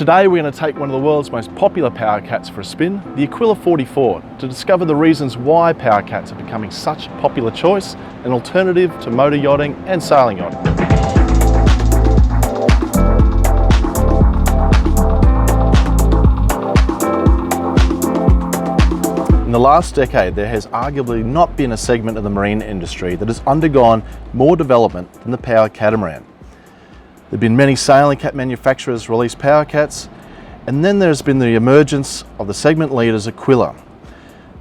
Today we're going to take one of the world's most popular power cats for a spin, the Aquila 44, to discover the reasons why power cats are becoming such a popular choice, an alternative to motor yachting and sailing yachting. In the last decade, there has arguably not been a segment of the marine industry that has undergone more development than the power catamaran. There have been many sailing cat manufacturers release power cats, and then there's been the emergence of the segment leaders Aquila,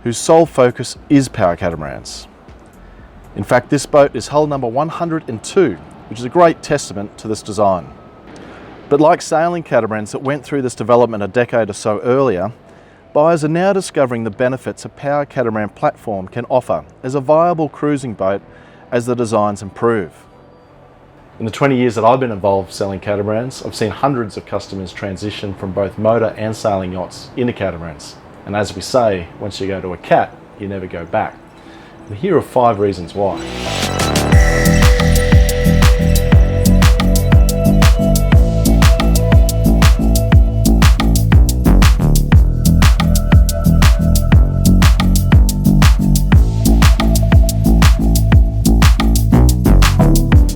whose sole focus is power catamarans. In fact, this boat is hull number 102, which is a great testament to this design. But like sailing catamarans that went through this development a decade or so earlier, buyers are now discovering the benefits a power catamaran platform can offer as a viable cruising boat as the designs improve. In the 20 years that I've been involved selling catamarans, I've seen hundreds of customers transition from both motor and sailing yachts into catamarans. And as we say, once you go to a cat, you never go back. And here are 5 reasons why.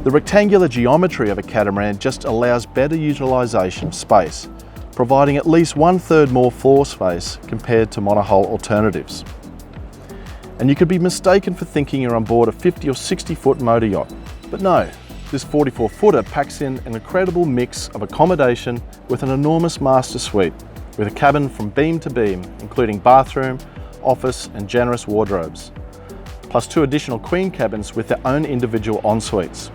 The rectangular geometry of a catamaran just allows better utilisation of space, providing at least 1/3 more floor space compared to monohull alternatives. And you could be mistaken for thinking you're on board a 50 or 60 foot motor yacht. But no, this 44-footer packs in an incredible mix of accommodation with an enormous master suite, with a cabin from beam to beam, including bathroom, office and generous wardrobes, plus 2 additional queen cabins with their own individual en-suites.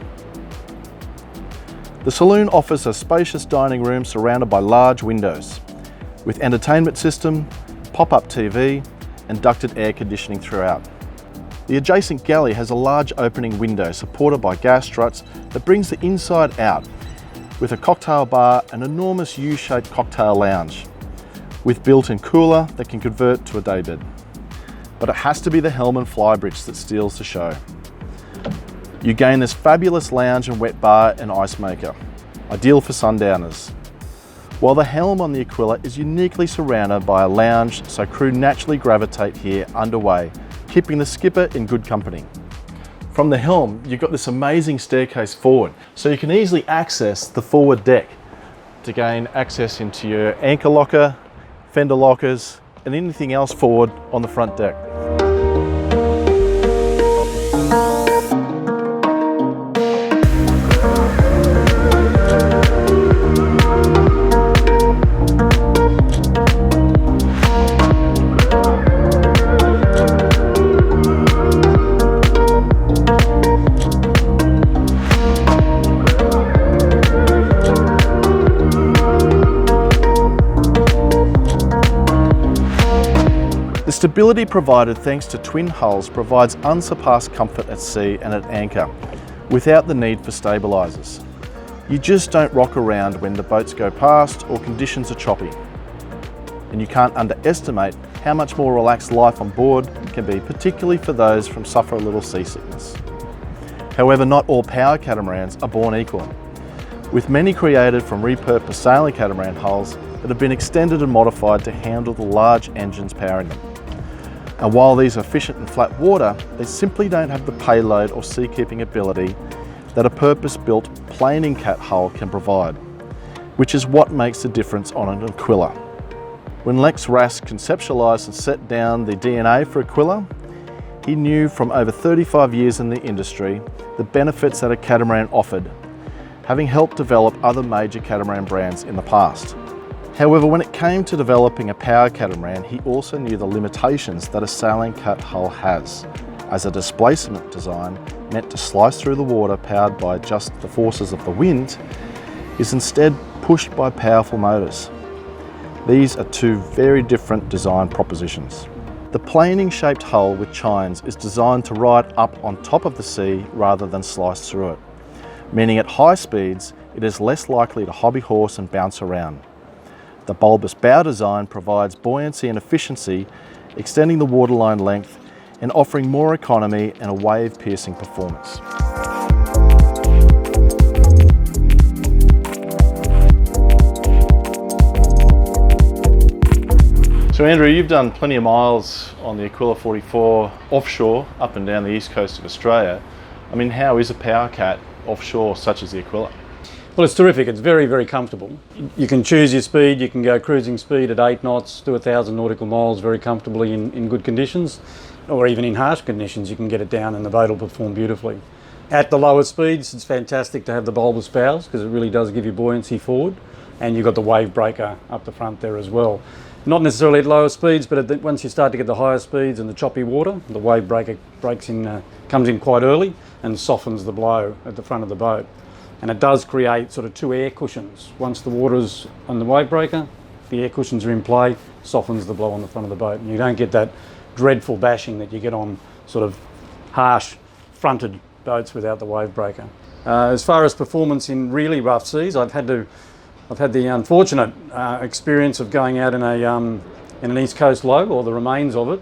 The saloon offers a spacious dining room surrounded by large windows, with entertainment system, pop-up TV and ducted air conditioning throughout. The adjacent galley has a large opening window supported by gas struts that brings the inside out, with a cocktail bar and enormous U-shaped cocktail lounge, with built-in cooler that can convert to a daybed. But it has to be the helm and flybridge that steals the show. You gain this fabulous lounge and wet bar and ice maker, ideal for sundowners. While the helm on the Aquila is uniquely surrounded by a lounge, so crew naturally gravitate here underway, keeping the skipper in good company. From the helm, you've got this amazing staircase forward, so you can easily access the forward deck to gain access into your anchor locker, fender lockers, and anything else forward on the front deck. The stability provided thanks to twin hulls provides unsurpassed comfort at sea and at anchor, without the need for stabilisers. You just don't rock around when the boats go past or conditions are choppy. And you can't underestimate how much more relaxed life on board can be, particularly for those from suffer a little seasickness. However, not all power catamarans are born equal, with many created from repurposed sailing catamaran hulls that have been extended and modified to handle the large engines powering them. And while these are efficient in flat water, they simply don't have the payload or seakeeping ability that a purpose-built planing cat hull can provide, which is what makes the difference on an Aquila. When Lex Rask conceptualised and set down the DNA for Aquila, he knew from over 35 years in the industry the benefits that a catamaran offered, having helped develop other major catamaran brands in the past. However, when it came to developing a power catamaran, he also knew the limitations that a sailing cat hull has, as a displacement design meant to slice through the water powered by just the forces of the wind is instead pushed by powerful motors. These are 2 very different design propositions. The planing shaped hull with chines is designed to ride up on top of the sea rather than slice through it, meaning at high speeds it is less likely to hobby horse and bounce around. The bulbous bow design provides buoyancy and efficiency, extending the waterline length and offering more economy and a wave-piercing performance. So Andrew, you've done plenty of miles on the Aquila 44 offshore, up and down the east coast of Australia. I mean, how is a power cat offshore such as the Aquila? Well, it's terrific. It's very, very comfortable. You can choose your speed. You can go cruising speed at 8 knots, do 1,000 nautical miles very comfortably in good conditions, or even in harsh conditions. You can get it down and the boat will perform beautifully. At the lower speeds, it's fantastic to have the bulbous bows because it really does give you buoyancy forward, and you've got the wave breaker up the front there as well. Not necessarily at lower speeds, but once you start to get the higher speeds and the choppy water, the wave breaker comes in quite early and softens the blow at the front of the boat. And it does create sort of two air cushions. Once the water's on the wave breaker, the air cushions are in play, softens the blow on the front of the boat. And you don't get that dreadful bashing that you get on sort of harsh fronted boats without the wave breaker. As far as performance in really rough seas, I've had the unfortunate experience of going out in an east coast low, or the remains of it,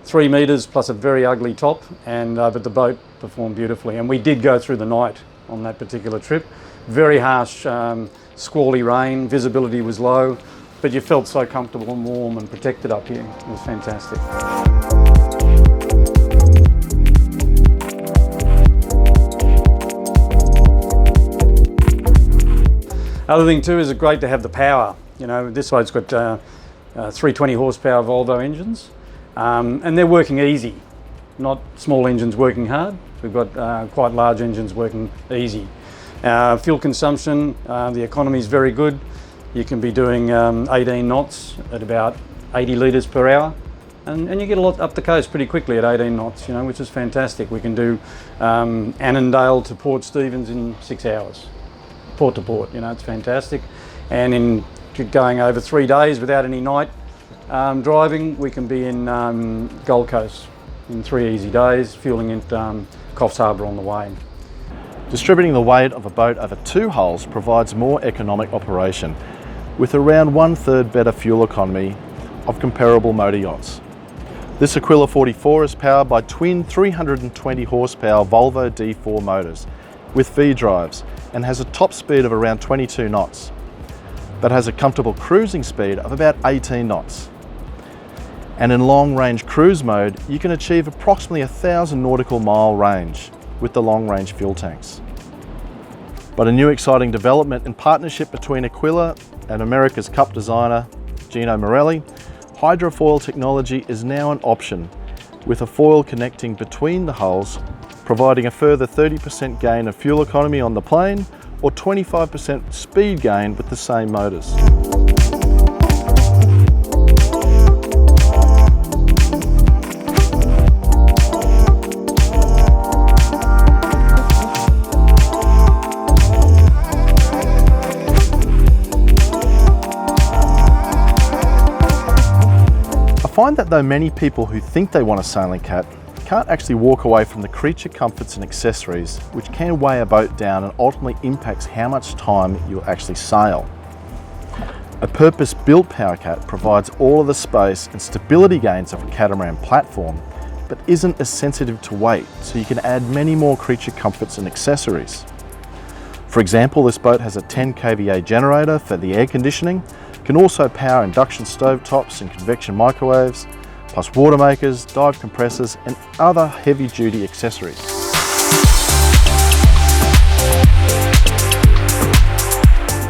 3 metres plus a very ugly top, and but the boat performed beautifully. And we did go through the night on that particular trip. Very harsh, squally rain, visibility was low, but you felt so comfortable and warm and protected up here. It was fantastic. Other thing too is it's great to have the power. You know, this boat's got 320 horsepower Volvo engines, and they're working easy, not small engines working hard. We've got quite large engines working easy. Fuel consumption, the economy is very good. You can be doing 18 knots at about 80 litres per hour, and you get a lot up the coast pretty quickly at 18 knots, you know, which is fantastic. We can do Annandale to Port Stephens in 6 hours, port to port, you know, it's fantastic. And in going over 3 days without any night driving, we can be in Gold Coast in 3 easy days, fueling at Coffs Harbour on the way. Distributing the weight of a boat over 2 hulls provides more economic operation, with around 1/3 better fuel economy of comparable motor yachts. This Aquila 44 is powered by twin 320 horsepower Volvo D4 motors with V drives and has a top speed of around 22 knots, but has a comfortable cruising speed of about 18 knots. And in long-range cruise mode, you can achieve approximately 1,000 nautical mile range with the long-range fuel tanks. But a new exciting development in partnership between Aquila and America's Cup designer Gino Morelli, hydrofoil technology is now an option, with a foil connecting between the hulls, providing a further 30% gain of fuel economy on the plane or 25% speed gain with the same motors. I find that though many people who think they want a sailing cat can't actually walk away from the creature comforts and accessories, which can weigh a boat down and ultimately impacts how much time you'll actually sail. A purpose-built power cat provides all of the space and stability gains of a catamaran platform, but isn't as sensitive to weight, so you can add many more creature comforts and accessories. For example, this boat has a 10 kVA generator for the air conditioning, can also power induction stove tops and convection microwaves, plus water makers, dive compressors and other heavy duty accessories.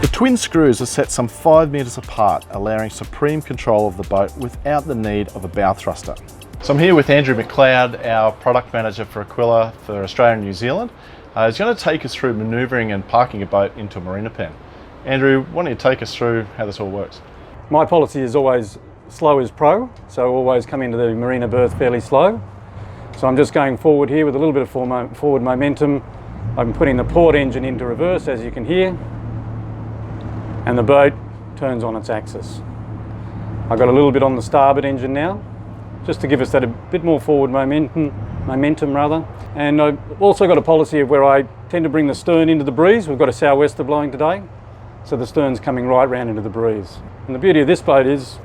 The twin screws are set some 5 metres apart, allowing supreme control of the boat without the need of a bow thruster. So I'm here with Andrew McLeod, our product manager for Aquila for Australia and New Zealand. He's going to take us through manoeuvring and parking a boat into a marina pen. Andrew, why don't you take us through how this all works? My policy is always slow is pro, so always come into the marina berth fairly slow. So I'm just going forward here with a little bit of forward momentum. I'm putting the port engine into reverse, as you can hear, and the boat turns on its axis. I've got a little bit on the starboard engine now, just to give us that a bit more forward momentum. And I've also got a policy of where I tend to bring the stern into the breeze. We've got a sou'wester blowing today, so the stern's coming right round into the breeze. And the beauty of this boat is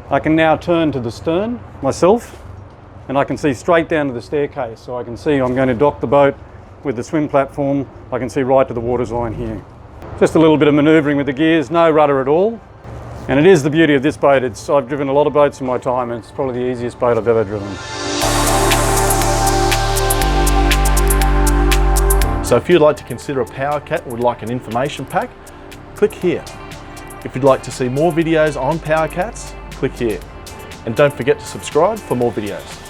I can now turn to the stern myself and I can see straight down to the staircase. So I can see I'm going to dock the boat with the swim platform. I can see right to the water's line here. Just a little bit of manoeuvring with the gears, no rudder at all. And it is the beauty of this boat. I've driven a lot of boats in my time, and it's probably the easiest boat I've ever driven. So if you'd like to consider a power cat and would like an information pack, click here. If you'd like to see more videos on power cats, click here. And don't forget to subscribe for more videos.